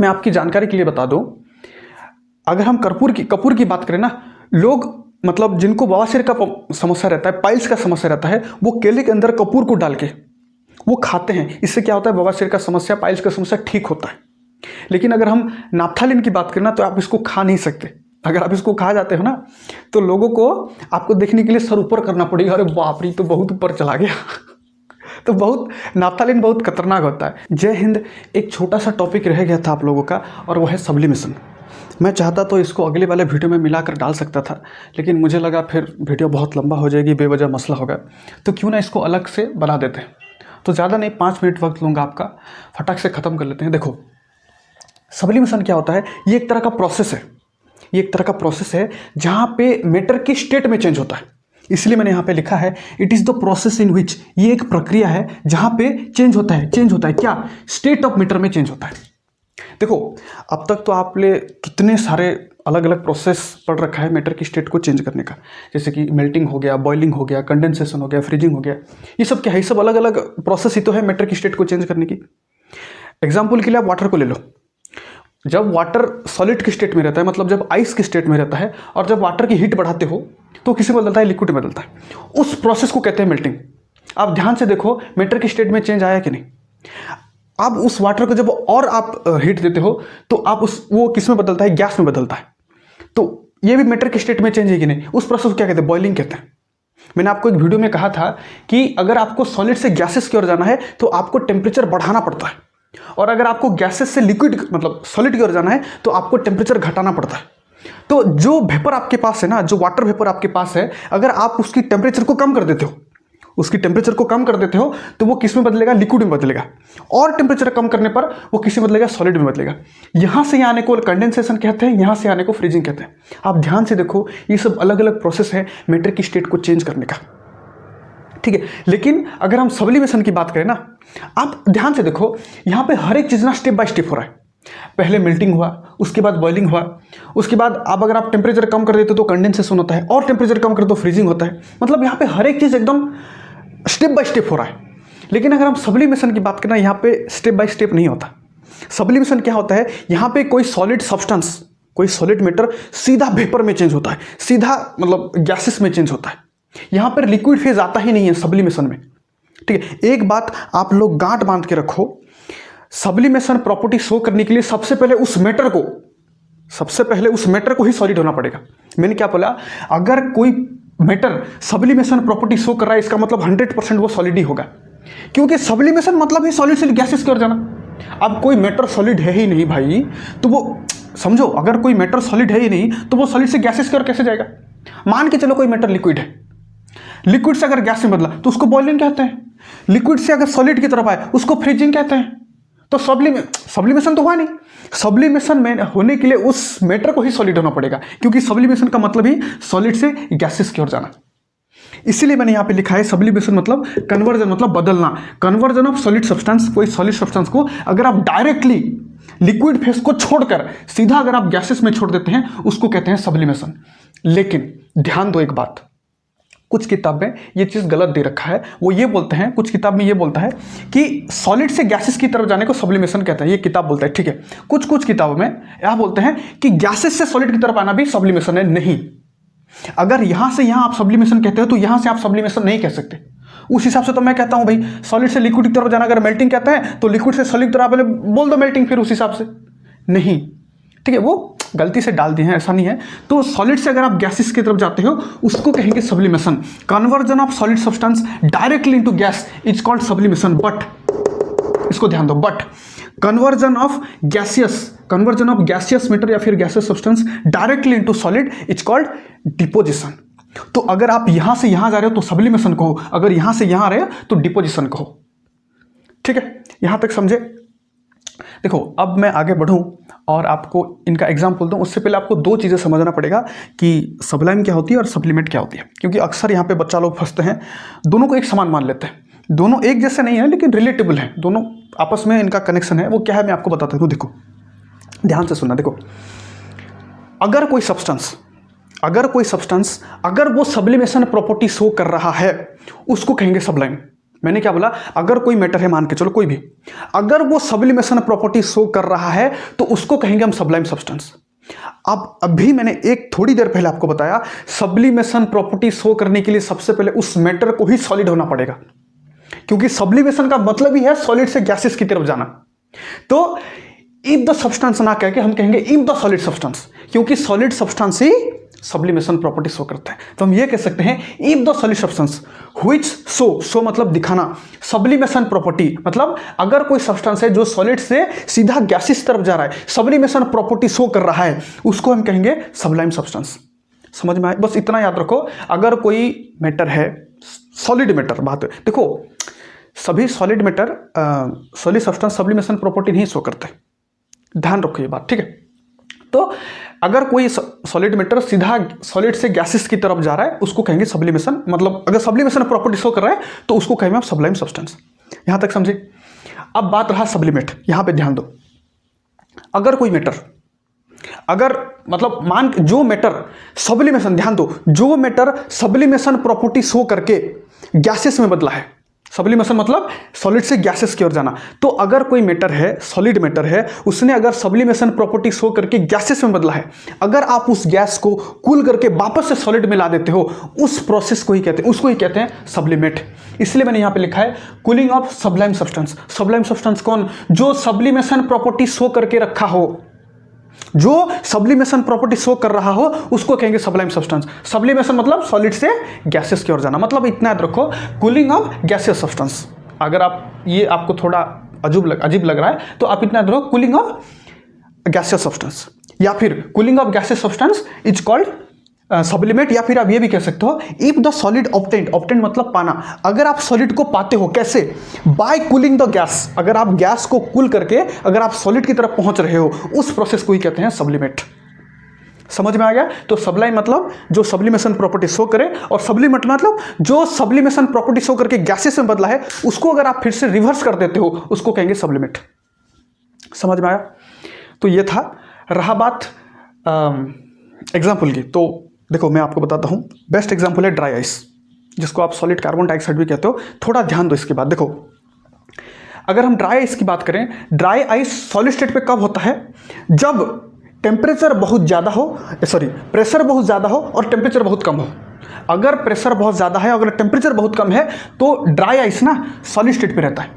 मैं आपकी जानकारी के लिए बता दूं, अगर हम कपूर की बात करें ना, लोग मतलब जिनको बवासीर का समस्या रहता है, पाइल्स का समस्या रहता है, वो केले के अंदर कपूर को डाल के वो खाते हैं। इससे क्या होता है, बवासीर का समस्या, पाइल्स का समस्या ठीक होता है। लेकिन अगर हम नाफ्थालिन की बात करें ना, तो आप इसको खा नहीं सकते। अगर आप इसको खा जाते हो ना, तो लोगों को आपको देखने के लिए सर ऊपर करना पड़ेगा, अरे बाप रे तो बहुत ऊपर चला गया। तो बहुत नाफ्थालिन बहुत खतरनाक होता है। जय हिंद। एक छोटा सा टॉपिक रह गया था आप लोगों का, और वो है सब्लिमेशन। मैं चाहता तो इसको अगले वाले वीडियो में मिलाकर डाल सकता था, लेकिन मुझे लगा फिर वीडियो बहुत लंबा हो जाएगी, बेवजह मसला होगा, तो क्यों ना इसको अलग से बना देते हैं। तो ज़्यादा नहीं, 5 मिनट वक्त लूँगा आपका, फटाक से ख़त्म कर लेते हैं। देखो, सब्लिमेशन क्या होता है, ये एक तरह का प्रोसेस है। ये एक तरह का प्रोसेस है जहाँ पे मैटर की स्टेट में चेंज होता है। इसलिए मैंने यहाँ पे लिखा है it is the process in which, ये एक प्रक्रिया है जहाँ पे चेंज होता है क्या, स्टेट ऑफ मैटर में चेंज होता है। देखो, अब तक तो आपने कितने सारे अलग अलग प्रोसेस पढ़ रखा है मैटर की स्टेट को चेंज करने का, जैसे कि मेल्टिंग हो गया, बॉइलिंग हो गया, कंडेंसेशन हो गया, फ्रीजिंग हो गया। ये सब क्या है, ये सब अलग अलग प्रोसेस ही तो है मैटर की स्टेट को चेंज करने की। एग्जाम्पल के लिए आप वाटर को ले लो। जब वाटर सॉलिड की स्टेट में रहता है, मतलब जब आइस की स्टेट में रहता है, और जब वाटर की हीट बढ़ाते हो तो किसी में बदलता है, लिक्विड में बदलता है। उस प्रोसेस को कहते हैं मेल्टिंग। आप ध्यान से देखो मैटर की स्टेट में चेंज आया कि नहीं। अब उस वाटर को जब और आप हीट देते हो तो आप वो किस में बदलता है, गैस में बदलता है। तो ये भी मैटर की स्टेट में चेंज है कि नहीं। उस प्रोसेस को क्या कहते हैं, बॉइलिंग कहते हैं। मैंने आपको एक वीडियो में कहा था कि अगर आपको सॉलिड से गैसेस की ओर जाना है तो आपको टेम्परेचर बढ़ाना पड़ता है, और अगर आपको गैसेस से लिक्विड मतलब सॉलिड की ओर जाना है तो आपको टेम्परेचर घटाना पड़ता है। तो जो वेपर आपके पास है ना, जो वाटर वेपर आपके पास है, अगर आप उसकी टेम्परेचर को कम कर देते हो, तो वो किस में बदलेगा, लिक्विड में बदलेगा। और टेम्परेचर कम करने पर वो किस में बदलेगा, सॉलिड में बदलेगा। यहां से आने को कंडेंसेशन कहते हैं, यहां से आने को फ्रीजिंग कहते हैं। आप ध्यान से देखो, ये सब अलग अलग प्रोसेस है मैटर की स्टेट को चेंज करने का, ठीक है। लेकिन अगर हम सब्लिमेशन की बात करें ना, आप ध्यान से देखो, यहां पे हर एक चीज ना स्टेप बाय स्टेप हो रहा है। पहले मेल्टिंग हुआ, उसके बाद बॉइलिंग हुआ, उसके बाद अगर आप टेम्परेचर कम कर देते हो तो कंडेंसेशन होता है, और टेम्परेचर कम कर दो तो फ्रीजिंग होता है। मतलब यहाँ पे हर एक चीज एकदम स्टेप बाय स्टेप हो रहा है। लेकिन अगर हम सब्लिमेशन की बात करें, यहाँ पे स्टेप बाय स्टेप नहीं होता। सब्लिमेशन क्या होता है, यहाँ पे कोई सॉलिड सब्सटेंस, कोई सॉलिड मैटर सीधा वेपर में चेंज होता है, सीधा मतलब गैसेस में चेंज होता है। यहाँ पर लिक्विड फेज आता ही नहीं है सब्लिमेशन में, ठीक है। एक बात आप लोग गांठ बांध के रखो, सब्लिमेशन प्रॉपर्टी शो करने के लिए सबसे पहले उस मैटर को ही सॉलिड होना पड़ेगा। मैंने क्या बोला, अगर कोई मैटर सब्लिमेशन प्रॉपर्टी शो कर रहा है, इसका मतलब 100% वो सॉलिड ही होगा, क्योंकि सब्लिमेशन मतलब ही सॉलिड से गैसेस की ओर जाना। अब कोई मैटर सॉलिड है ही नहीं भाई, तो वो समझो, अगर कोई मैटर सॉलिड है ही नहीं तो वो सॉलिड से गैसेस की ओर कैसे जाएगा। मान के चलो कोई मैटर लिक्विड है, लिक्विड से अगर गैस में बदला तो उसको बॉइलिंग कहते हैं। लिक्विड से अगर सॉलिड की तरफ आए उसको फ्रीजिंग कहते हैं। तो सब्लिमेशन तो हुआ नहीं। सब्लिमेशन में होने के लिए उस मैटर को ही सॉलिड होना पड़ेगा, क्योंकि सब्लिमेशन का मतलब ही सॉलिड से गैसेस की ओर जाना। इसीलिए मैंने यहाँ पे लिखा है सब्लिमेशन मतलब कन्वर्जन, मतलब बदलना, कन्वर्जन ऑफ सॉलिड सब्सटेंस। कोई सॉलिड सब्सटेंस को अगर आप डायरेक्टली लिक्विड फेस को छोड़कर सीधा अगर आप गैसेस में छोड़ देते हैं, उसको कहते हैं सब्लिमेशन। लेकिन ध्यान दो एक बात, कुछ किताब में ये चीज़ गलत दे रखा है। वो ये बोलते हैं, कुछ किताब में ये बोलता है कि सॉलिड से गैसेस की तरफ जाने को सब्लिमेशन कहते हैं, ये किताब बोलता है, ठीक है। कुछ किताबों में यह बोलते हैं कि गैसेस से सॉलिड की तरफ आना भी सब्लिमेशन है। नहीं, अगर यहां से यहां आप सब्लिमेशन कहते हो तो यहां से आप सब्लिमेशन नहीं कह सकते। उस हिसाब से तो मैं कहता हूं भाई, सॉलिड से लिक्विड की तरफ जाना अगर मेल्टिंग कहते हैं तो लिक्विड से सॉलिड की तरफ पहले बोल दो मेल्टिंग, फिर उस हिसाब से नहीं, ठीक है। वो गलती से डाल दिए हैं, ऐसा नहीं है। तो सॉलिड से अगर आप गैसेस की तरफ जाते हो उसको कहेंगे sublimation. Conversion of solid substance directly into gas is called sublimation. But इसको ध्यान दो, but conversion of gaseous matter या फिर gaseous substance directly into solid is called deposition. तो अगर आप यहां से यहां जा रहे हो तो सब्लिमेशन कहो, अगर यहां से यहां आ रहे हो तो डिपोजिशन कहो, ठीक है। यहां तक समझे। देखो, अब मैं आगे बढ़ूं और आपको इनका एग्जाम्पल दूं, उससे पहले आपको 2 चीज़ें समझना पड़ेगा कि सब्लाइम क्या होती है और सब्लिमेट क्या होती है, क्योंकि अक्सर यहाँ पे बच्चा लोग फंसते हैं, दोनों को एक समान मान लेते हैं। दोनों एक जैसे नहीं है लेकिन रिलेटेबल हैं, दोनों आपस में इनका कनेक्शन है। वो क्या है मैं आपको बताता हूँ। देखो, ध्यान से सुनना। देखो, अगर कोई सब्सटेंस अगर वो सब्लिमेशन प्रॉपर्टी शो कर रहा है उसको कहेंगे सब्लाइम। मैंने क्या बोला, अगर कोई मैटर है, मान के चलो कोई भी, अगर वो सब्लिमेशन प्रॉपर्टी शो कर रहा है तो उसको कहेंगे हम सब्लाइम सब्सटेंस। अब अभी मैंने एक थोड़ी देर पहले आपको बताया, सब्लिमेशन प्रॉपर्टी शो करने के लिए सबसे पहले उस मैटर को ही सॉलिड होना पड़ेगा, क्योंकि सब्लिमेशन का मतलब ही है सॉलिड से गैसेस की तरफ जाना। तो इफ द सब्सटेंस ना कह के हम कहेंगे इफ द सॉलिड सब्सटेंस, क्योंकि सॉलिड सब्सटेंस ही सब्लिमेशन प्रॉपर्टी शो करता है। तो हम ये कह सकते हैं if the solid substance which show मतलब दिखाना, सब्लिमेशन प्रॉपर्टी मतलब अगर कोई सब्सटेंस है जो सॉलिड से सीधा गैसेस तरफ जा रहा है, सब्लिमेशन प्रॉपर्टी शो कर रहा है, उसको हम कहेंगे सब्लाइम सब्सटेंस। समझ में आए? बस इतना याद रखो, अगर कोई मैटर है, सॉलिड मैटर, बात देखो, सभी solid matter solid substance sublimation property नहीं शो करते, ध्यान रखो ये बात, ठीक है। तो अगर कोई सॉलिड मैटर सीधा सॉलिड से गैसेस की तरफ जा रहा है, उसको कहेंगे सब्लिमेशन, मतलब अगर सब्लिमेशन प्रॉपर्टी शो कर रहा है तो उसको कहेंगे आप सब्लाइम सब्सटेंस। यहां तक समझे? अब बात रहा सब्लिमेट, यहां पे ध्यान दो। अगर कोई मैटर, अगर मतलब मान जो मैटर सब्लिमेशन, ध्यान दो, जो मैटर सब्लिमेशन प्रॉपर्टी शो करके गैसेस में बदला है, सब्लिमेशन मतलब सॉलिड से गैसेस की ओर जाना, तो अगर कोई मैटर है, सॉलिड मैटर है, उसने अगर सब्लिमेशन प्रॉपर्टी शो करके गैसेस में बदला है, अगर आप उस गैस को कूल करके वापस से सॉलिड में ला देते हो, उस प्रोसेस को ही कहते हैं, उसको ही कहते हैं सब्लिमेट। इसलिए मैंने यहां पे लिखा है cooling of sublime substance. Sublime substance कौन? जो सब्लिमेशन प्रॉपर्टी शो करके रखा हो, जो सब्लिमेशन प्रॉपर्टी शो कर रहा हो, उसको कहेंगे सब्लाइम सब्सटेंस। सब्लिमेशन मतलब सॉलिड से गैसेस की ओर जाना, मतलब इतना याद रखो, कूलिंग ऑफ गैसियस सब्सटेंस। अगर आप ये आपको थोड़ा अजीब लग रहा है तो आप इतना याद रखो, कूलिंग ऑफ गैसियस सब्सटेंस, या फिर cooling of gaseous substance is called sublimate, या फिर आप ये भी कह सकते हो if the solid obtained, obtained मतलब पाना, अगर आप सॉलिड को पाते हो, कैसे? बाय कूलिंग द गैस, अगर आप गैस को कूल करके अगर आप सॉलिड की तरफ पहुंच रहे हो, उस प्रोसेस को ही कहते हैं सब्लिमेट। समझ में आ गया? तो सब्लाइम मतलब जो सब्लिमेशन प्रॉपर्टी शो करे, और सब्लिमेट मतलब जो सब्लिमेशन प्रॉपर्टी शो करके गैसेस में बदला है, उसको अगर आप फिर से रिवर्स कर देते हो, उसको कहेंगे सब्लिमेट। समझ में आया? तो ये था। रहा बात एग्जाम्पल की, तो देखो मैं आपको बताता हूं, बेस्ट एग्जांपल है ड्राई आइस, जिसको आप सॉलिड कार्बन डाइऑक्साइड भी कहते हो। थोड़ा ध्यान दो इसके बाद। देखो, अगर हम ड्राई आइस की बात करें, ड्राई आइस सॉलिड स्टेट पे कब होता है? जब टेम्परेचर बहुत ज़्यादा हो, प्रेशर बहुत ज़्यादा हो और टेम्परेचर बहुत कम हो। अगर प्रेशर बहुत ज़्यादा है, अगर टेम्परेचर बहुत कम है, तो ड्राई आइस ना सॉलिड स्टेट पे रहता है।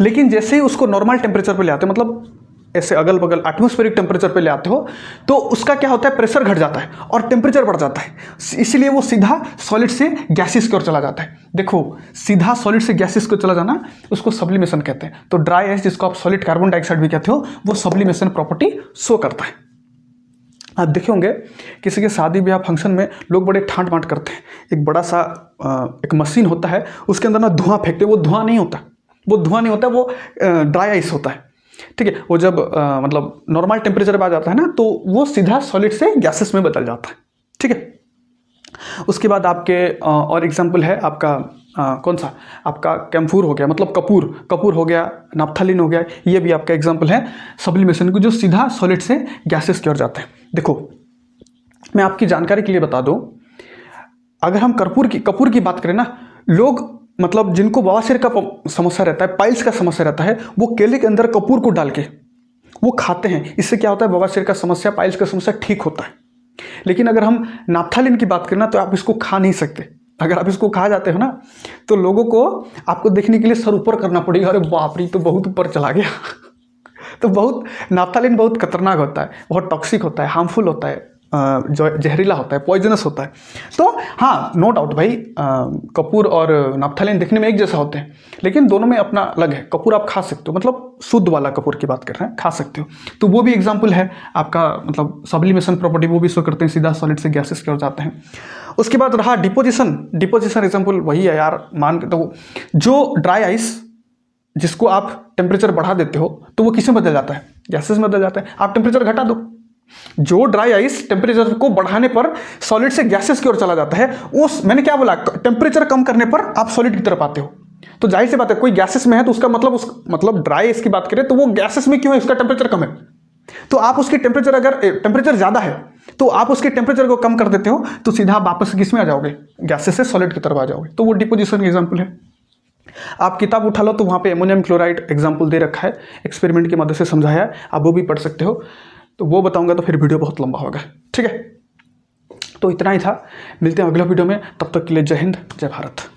लेकिन जैसे ही उसको नॉर्मल टेम्परेचर पे ले आते हैं, मतलब ऐसे अगल बगल एटमॉस्फेरिक टेम्परेचर पे ले आते हो, तो उसका क्या होता है, प्रेशर घट जाता है और टेम्परेचर बढ़ जाता है, इसलिए वो सीधा सॉलिड से गैसेस की ओर चला जाता है। देखो, सीधा सॉलिड से गैसेस को चला जाना, उसको सब्लिमेशन कहते हैं। तो ड्राई आइस, जिसको आप सॉलिड कार्बन डाइऑक्साइड भी कहते हो, वो सब्लिमेशन प्रॉपर्टी शो करता है। आप देखे होंगे किसी के शादी ब्याह फंक्शन में लोग बड़े ठाट बाट करते हैं, एक बड़ा सा एक मशीन होता है, उसके अंदर ना धुआं फेंकते हैं, वो धुआं नहीं होता, वो ड्राई आइस होता है, ठीक है। वो जब मतलब नॉर्मल टेम्परेचर पे आ जाता है ना, तो वो सीधा सॉलिड से गैसेस में बदल जाता है, ठीक है। उसके बाद आपके और एग्जांपल है आपका कौन सा, आपका कैम्फूर हो गया, मतलब कपूर हो गया, नाफ्थलीन हो गया, ये भी आपका एग्जांपल है सब्लिमेशन को, जो सीधा सॉलिड से गैसेस की ओर जाते हैं। देखो, मैं आपकी जानकारी के लिए बता दूं, अगर हम कपूर की बात करें ना, लोग मतलब जिनको बवासीर का समस्या रहता है, पाइल्स का समस्या रहता है, वो केले के अंदर कपूर को डाल के वो खाते हैं। इससे क्या होता है, बवासीर का समस्या, पाइल्स का समस्या ठीक होता है। लेकिन अगर हम नाफ्थलीन की बात करें ना, तो आप इसको खा नहीं सकते। अगर आप इसको खा जाते हो ना, तो लोगों को आपको देखने के लिए सर ऊपर करना पड़ेगा, अरे बाप रे, तो बहुत ऊपर चला गया। तो बहुत नाफ्थलीन बहुत खतरनाक होता है, बहुत टॉक्सिक होता है, हार्मफुल होता है, जहरीला होता है, पॉइजनस होता है। तो हाँ, नो डाउट भाई, कपूर और नाफ्थलीन दिखने में एक जैसा होते हैं, लेकिन दोनों में अपना अलग है। कपूर आप खा सकते हो, मतलब शुद्ध वाला कपूर की बात कर रहे हैं, खा सकते हो। तो वो भी एग्जाम्पल है आपका, मतलब सब्लिमेशन प्रॉपर्टी वो भी शो करते हैं, सीधा सॉलिड से गैसेस की ओर जाते हैं। उसके बाद रहा डिपोजिशन एग्जाम्पल वही है यार, मान के तो जो ड्राई आइस, जिसको आप टेम्परेचर बढ़ा देते हो, तो वो किसमें बदल जाता है, गैसेस में बदल जाता है। आप टेम्परेचर घटा दो, जो ड्राई आइस टेम्परेचर को बढ़ाने पर सॉलिड से गैसेस की ओर चला जाता है, उस मैंने क्या बोला, टेम्परेचर कम करने पर आप सॉलिड की तरफ आते हो। तो जाहिर सी बात है, कोई गैसेस में है तो उसका मतलब ड्राई आइस की बात करें तो वो गैसेस में क्यों है, उसका टेम्परेचर कम है। तो आप उसकी टेम्परेचर, अगर टेम्परेचर ज्यादा है तो आप उसके टेम्परेचर को कम कर देते हो, तो सीधा वापस किस में आ जाओगे, गैसेस से सॉलिड की तरफ आ जाओगे। तो वो डिपोजिशन का एग्जाम्पल है। आप किताब उठा लो तो वहाँ पे एमोनियम क्लोराइड एग्जाम्पल दे रखा है, एक्सपेरिमेंट की मदद से समझाया है, आप वो भी पढ़ सकते हो। तो वो बताऊंगा तो फिर वीडियो बहुत लंबा होगा, ठीक है। तो इतना ही था, मिलते हैं अगला वीडियो में, तब तक के लिए जय हिंद जय भारत।